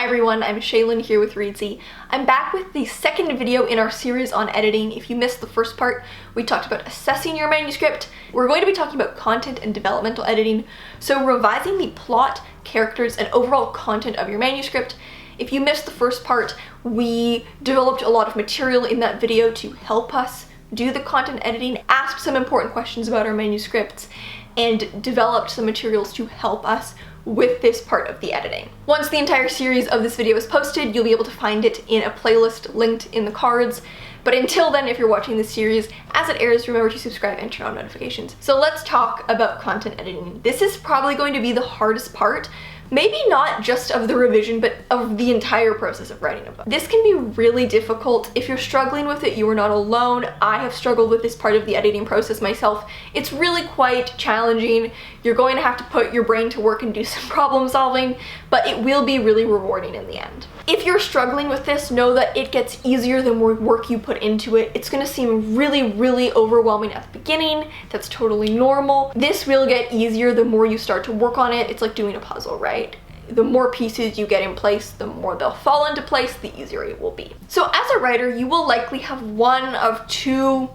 everyone, I'm Shaylin here with Reedsy. I'm back with the second video in our series on editing. If you missed the first part, we talked about assessing your manuscript. We're going to be talking about content and developmental editing, so revising the plot, characters, and overall content of your manuscript. If you missed the first part, we developed a lot of material in that video to help us do the content editing, ask some important questions about our manuscripts, and developed some materials to help us with this part of the editing. Once the entire series of this video is posted, you'll be able to find it in a playlist linked in the cards. But until then, if you're watching this series as it airs, remember to subscribe and turn on notifications. So let's talk about content editing. This is probably going to be the hardest part, maybe not just of the revision, but of the entire process of writing a book. This can be really difficult. If you're struggling with it, you are not alone. I have struggled with this part of the editing process myself. It's really quite challenging. You're going to have to put your brain to work and do some problem solving, but it will be really rewarding in the end. If you're struggling with this, know that it gets easier the more work you put into it. It's gonna seem really overwhelming at the beginning. That's totally normal. This will get easier the more you start to work on it. It's like doing a puzzle, right? The more pieces you get in place, the more they'll fall into place, the easier it will be. So as a writer, you will likely have one of two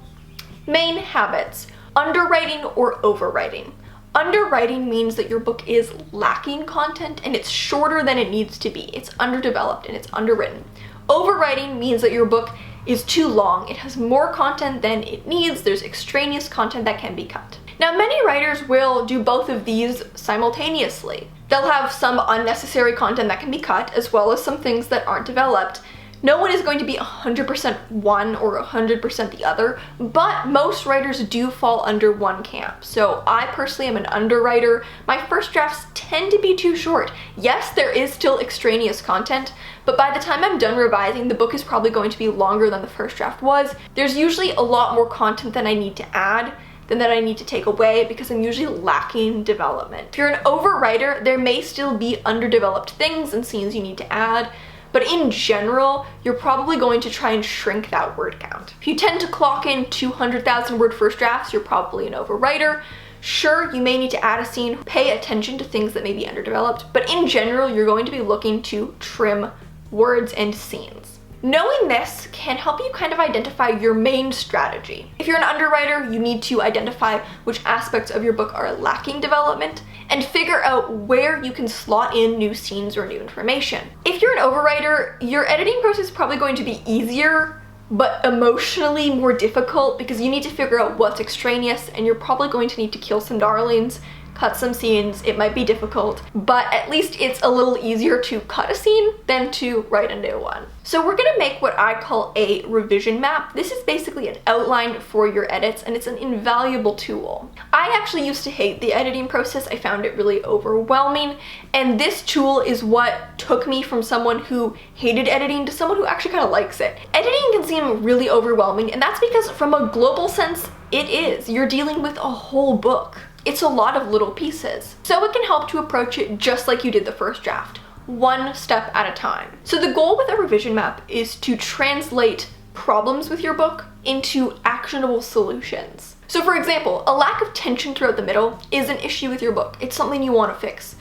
main habits: underwriting or overwriting. Underwriting means that your book is lacking content and it's shorter than it needs to be. It's underdeveloped and it's underwritten. Overwriting means that your book is too long. It has more content than it needs. There's extraneous content that can be cut. Now, many writers will do both of these simultaneously. They'll have some unnecessary content that can be cut, as well as some things that aren't developed. No one is going to be 100% one or 100% the other, but most writers do fall under one camp. So I personally am an underwriter. My first drafts tend to be too short. Yes, there is still extraneous content, but by the time I'm done revising, the book is probably going to be longer than the first draft was. There's usually a lot more content than I need to add than that I need to take away, because I'm usually lacking development. If you're an overwriter, there may still be underdeveloped things and scenes you need to add, but in general, you're probably going to try and shrink that word count. If you tend to clock in 200,000 word first drafts, you're probably an overwriter. Sure, you may need to add a scene, pay attention to things that may be underdeveloped, but in general, you're going to be looking to trim words and scenes. Knowing this can help you kind of identify your main strategy. If you're an underwriter, you need to identify which aspects of your book are lacking development and figure out where you can slot in new scenes or new information. If you're an overwriter, your editing process is probably going to be easier, but emotionally more difficult, because you need to figure out what's extraneous and you're probably going to need to kill some darlings, cut some scenes. It might be difficult, but at least it's a little easier to cut a scene than to write a new one. So we're gonna make what I call a revision map. This is basically an outline for your edits, and it's an invaluable tool. I actually used to hate the editing process. I found it really overwhelming, and this tool is what took me from someone who hated editing to someone who actually kind of likes it. Editing can seem really overwhelming, and that's because from a global sense, it is. You're dealing with a whole book. It's a lot of little pieces. So it can help to approach it just like you did the first draft, one step at a time. So the goal with a revision map is to translate problems with your book into actionable solutions. So for example, a lack of tension throughout the middle is an issue with your book. It's something you want to fix,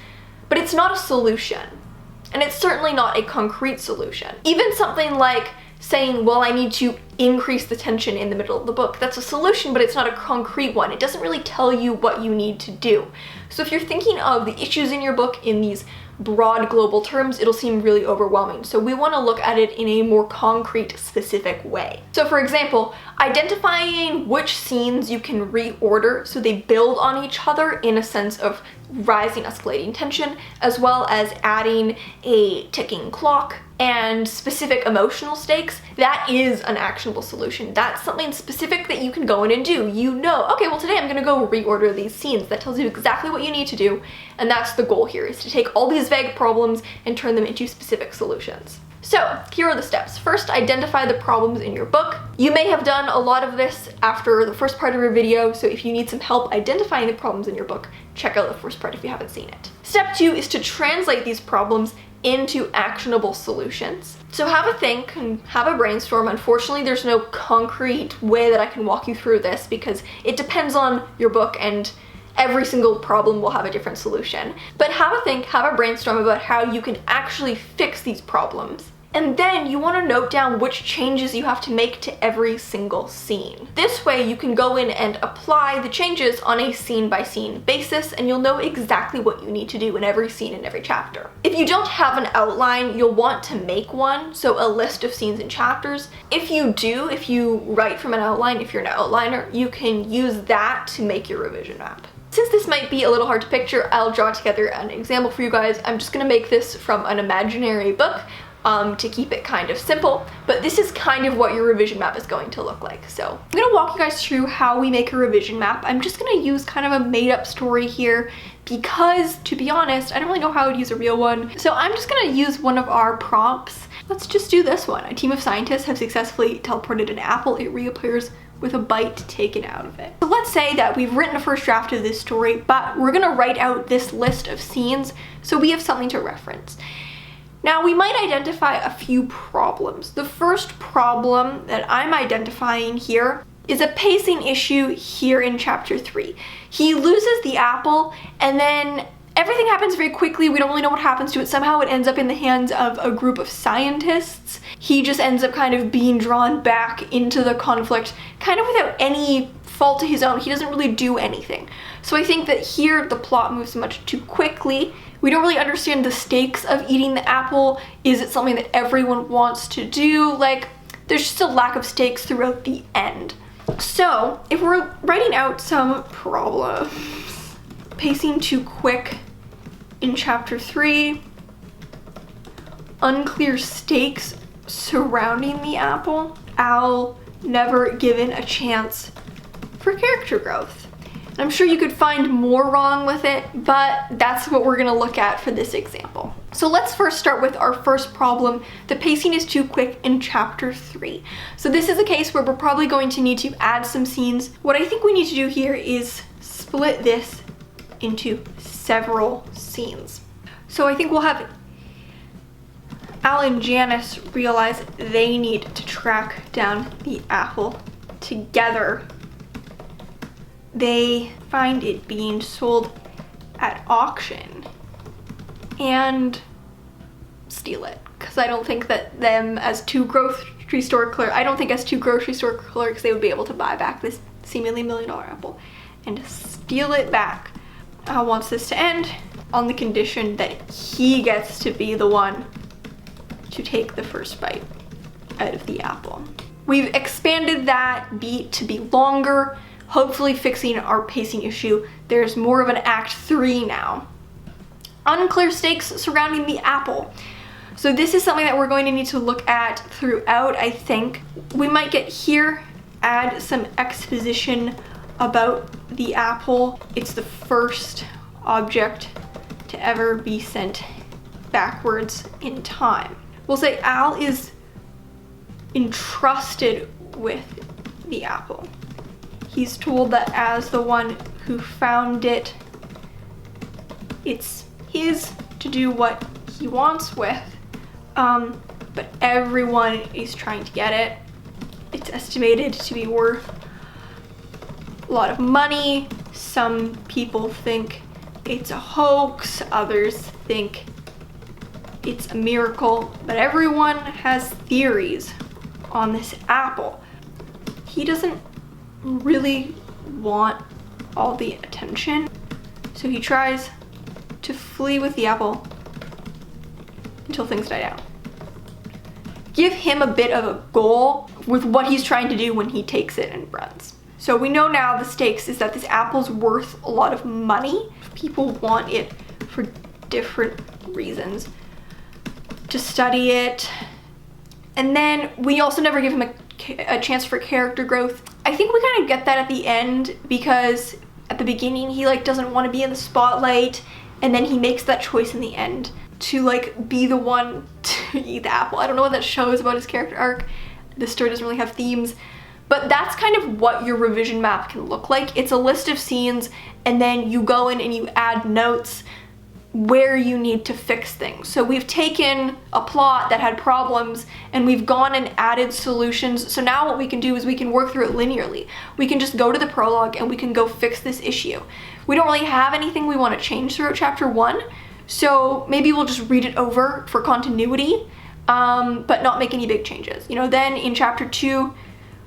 but it's not a solution. And it's certainly not a concrete solution. Even something like saying, well, I need to increase the tension in the middle of the book. That's a solution, but it's not a concrete one. It doesn't really tell you what you need to do. So if you're thinking of the issues in your book in these broad global terms, it'll seem really overwhelming. So we want to look at it in a more concrete, specific way. So for example, identifying which scenes you can reorder so they build on each other in a sense of rising, escalating tension, as well as adding a ticking clock and specific emotional stakes, that is an actionable solution. That's something specific that you can go in and do. You know, okay, well today I'm gonna go reorder these scenes. That tells you exactly what you need to do, and that's the goal here, is to take all these vague problems and turn them into specific solutions. So here are the steps. First, identify the problems in your book. You may have done a lot of this after the first part of your video, so if you need some help identifying the problems in your book, check out the first part if you haven't seen it. Step 2 is to translate these problems into actionable solutions. So have a think and have a brainstorm. Unfortunately, there's no concrete way that I can walk you through this because it depends on your book and every single problem will have a different solution. But have a think, have a brainstorm about how you can actually fix these problems. And then you want to note down which changes you have to make to every single scene. This way you can go in and apply the changes on a scene-by-scene basis, and you'll know exactly what you need to do in every scene in every chapter. If you don't have an outline, you'll want to make one, so a list of scenes and chapters. If you write from an outline, if you're an outliner, you can use that to make your revision map. Since this might be a little hard to picture, I'll draw together an example for you guys. I'm just gonna make this from an imaginary book to keep it kind of simple, but this is kind of what your revision map is going to look like. So I'm gonna walk you guys through how we make a revision map. I'm just gonna use kind of a made-up story here because, to be honest, I don't really know how I would use a real one. So I'm just gonna use one of our prompts. Let's just do this one. A team of scientists have successfully teleported an apple. It reappears with a bite taken out of it. So let's say that we've written a first draft of this story, but we're gonna write out this list of scenes so we have something to reference. Now, we might identify a few problems. The first problem that I'm identifying here is a pacing issue here in chapter 3. He loses the apple and then everything happens very quickly. We don't really know what happens to it. Somehow it ends up in the hands of a group of scientists. He just ends up kind of being drawn back into the conflict, kind of without any fault of his own. He doesn't really do anything. So I think that here the plot moves much too quickly. We don't really understand the stakes of eating the apple. Is it something that everyone wants to do? Like, there's just a lack of stakes throughout the end. So if we're writing out some problems, pacing too quick in chapter 3, unclear stakes surrounding the apple, Al never given a chance for character growth. I'm sure you could find more wrong with it, but that's what we're gonna look at for this example. So let's first start with our first problem. The pacing is too quick in chapter 3. So this is a case where we're probably going to need to add some scenes. What I think we need to do here is split this into several scenes. So I think we'll have Al and Janice realize they need to track down the apple together. They find it being sold at auction and steal it. Because I don't think that them as two grocery store clerks, they would be able to buy back this seemingly $1 million apple and steal it back. Al wants this to end on the condition that he gets to be the one to take the first bite out of the apple. We've expanded that beat to be longer, hopefully fixing our pacing issue. There's more of an act 3 now. Unclear stakes surrounding the apple. So this is something that we're going to need to look at throughout, I think. We might get here, add some exposition about the apple. It's the first object to ever be sent backwards in time. We'll say Al is entrusted with the apple. He's told that as the one who found it, it's his to do what he wants with, but everyone is trying to get it. It's estimated to be worth a lot of money. Some people think it's a hoax, others think it's a miracle, but everyone has theories on this apple. He doesn't really want all the attention, so he tries to flee with the apple until things die down. Give him a bit of a goal with what he's trying to do when he takes it and runs. So we know now the stakes is that this apple's worth a lot of money. People want it for different reasons, to study it. And then we also never give him a chance for character growth. I think we kind of get that at the end, because at the beginning he like doesn't want to be in the spotlight, and then he makes that choice in the end to like be the one to eat the apple. I don't know what that shows about his character arc. This story doesn't really have themes, but that's kind of what your revision map can look like. It's a list of scenes, and then you go in and you add notes where you need to fix things. So we've taken a plot that had problems and we've gone and added solutions. So now what we can do is we can work through it linearly. We can just go to the prologue and we can go fix this issue. We don't really have anything we want to change throughout chapter 1, so maybe we'll just read it over for continuity, but not make any big changes. Then in chapter 2,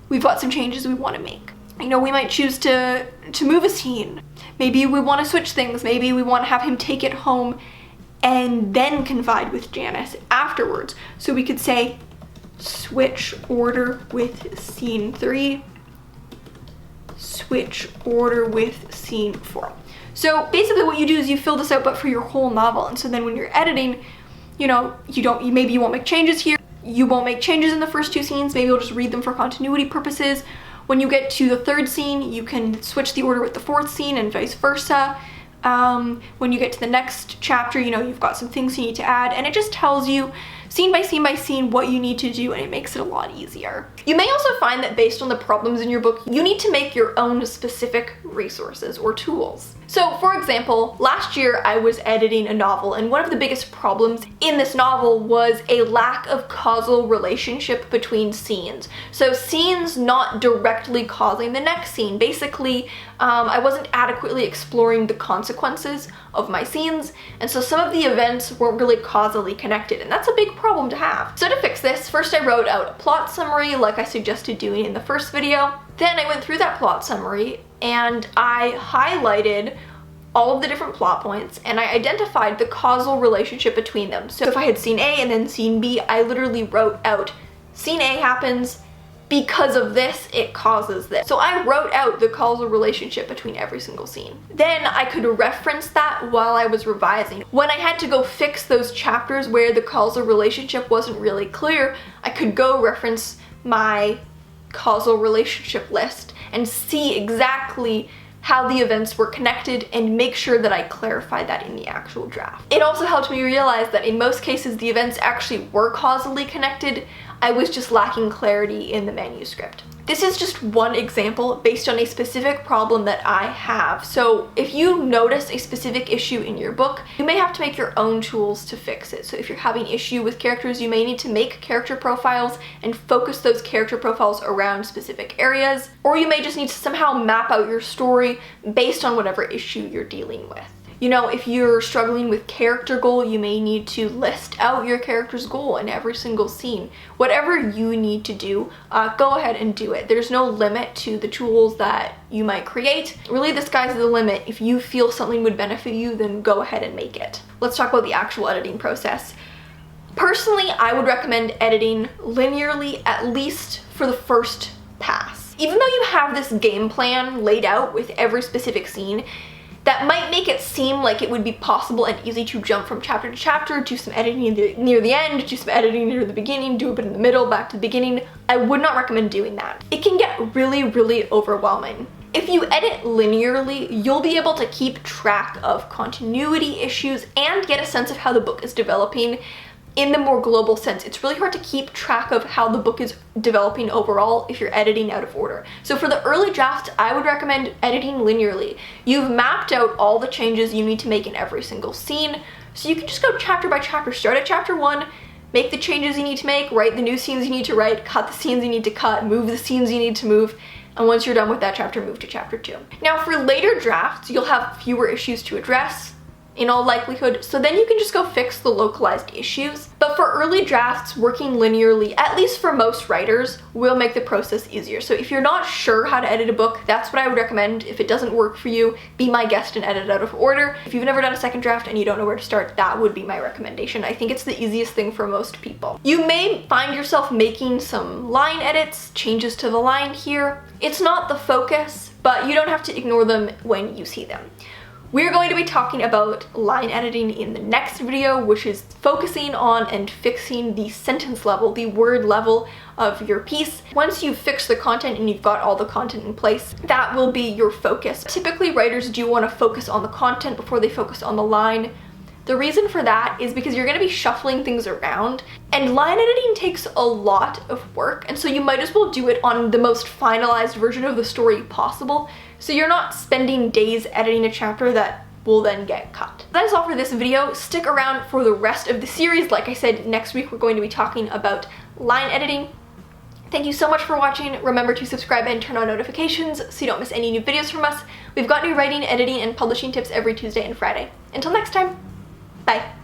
we've got some changes we want to make. We might choose to move a scene. Maybe we want to switch things. Maybe we want to have him take it home and then confide with Janice afterwards. So we could say, switch order with scene 3, switch order with scene 4. So basically what you do is you fill this out, but for your whole novel. And so then when you're editing, maybe you won't make changes here. You won't make changes in the first 2 scenes. Maybe you'll just read them for continuity purposes. When you get to the 3rd scene, you can switch the order with the 4th scene and vice versa. When you get to the next chapter, you've got some things you need to add, and it just tells you scene by scene by scene what you need to do, and it makes it a lot easier. You may also find that based on the problems in your book, you need to make your own specific resources or tools. So for example, last year I was editing a novel, and one of the biggest problems in this novel was a lack of causal relationship between scenes. So scenes not directly causing the next scene. Basically, I wasn't adequately exploring the consequences of my scenes, and so some of the events weren't really causally connected, and that's a big problem to have. So to fix this, first I wrote out a plot summary like I suggested doing in the first video. Then I went through that plot summary and I highlighted all of the different plot points and I identified the causal relationship between them. So if I had scene A and then scene B, I literally wrote out scene A happens because of this, it causes this. So I wrote out the causal relationship between every single scene. Then I could reference that while I was revising. When I had to go fix those chapters where the causal relationship wasn't really clear, I could go reference my causal relationship list and see exactly how the events were connected and make sure that I clarified that in the actual draft. It also helped me realize that in most cases the events actually were causally connected. I was just lacking clarity in the manuscript. This is just one example based on a specific problem that I have. So if you notice a specific issue in your book, you may have to make your own tools to fix it. So if you're having issue with characters, you may need to make character profiles and focus those character profiles around specific areas, or you may just need to somehow map out your story based on whatever issue you're dealing with. If you're struggling with character goal, you may need to list out your character's goal in every single scene. Whatever you need to do, go ahead and do it. There's no limit to the tools that you might create. Really, the sky's the limit. If you feel something would benefit you, then go ahead and make it. Let's talk about the actual editing process. Personally, I would recommend editing linearly, at least for the first pass. Even though you have this game plan laid out with every specific scene, that might make it seem like it would be possible and easy to jump from chapter to chapter, do some editing near the end, do some editing near the beginning, do a bit in the middle, back to the beginning. I would not recommend doing that. It can get really, really overwhelming. If you edit linearly, you'll be able to keep track of continuity issues and get a sense of how the book is developing in the more global sense. It's really hard to keep track of how the book is developing overall if you're editing out of order. So for the early drafts, I would recommend editing linearly. You've mapped out all the changes you need to make in every single scene, so you can just go chapter by chapter. Start at chapter 1, make the changes you need to make, write the new scenes you need to write, cut the scenes you need to cut, move the scenes you need to move, and once you're done with that chapter, move to chapter 2. Now for later drafts, you'll have fewer issues to address, in all likelihood, so then you can just go fix the localized issues. But for early drafts, working linearly, at least for most writers, will make the process easier. So if you're not sure how to edit a book, that's what I would recommend. If it doesn't work for you, be my guest and edit out of order. If you've never done a second draft and you don't know where to start, that would be my recommendation. I think it's the easiest thing for most people. You may find yourself making some line edits, changes to the line here. It's not the focus, but you don't have to ignore them when you see them. We're going to be talking about line editing in the next video, which is focusing on and fixing the sentence level, the word level of your piece. Once you've fixed the content and you've got all the content in place, that will be your focus. Typically, writers do want to focus on the content before they focus on the line. The reason for that is because you're going to be shuffling things around, and line editing takes a lot of work, and so you might as well do it on the most finalized version of the story possible. So you're not spending days editing a chapter that will then get cut. That is all for this video. Stick around for the rest of the series. Like I said, next week we're going to be talking about line editing. Thank you so much for watching. Remember to subscribe and turn on notifications so you don't miss any new videos from us. We've got new writing, editing, and publishing tips every Tuesday and Friday. Until next time, bye.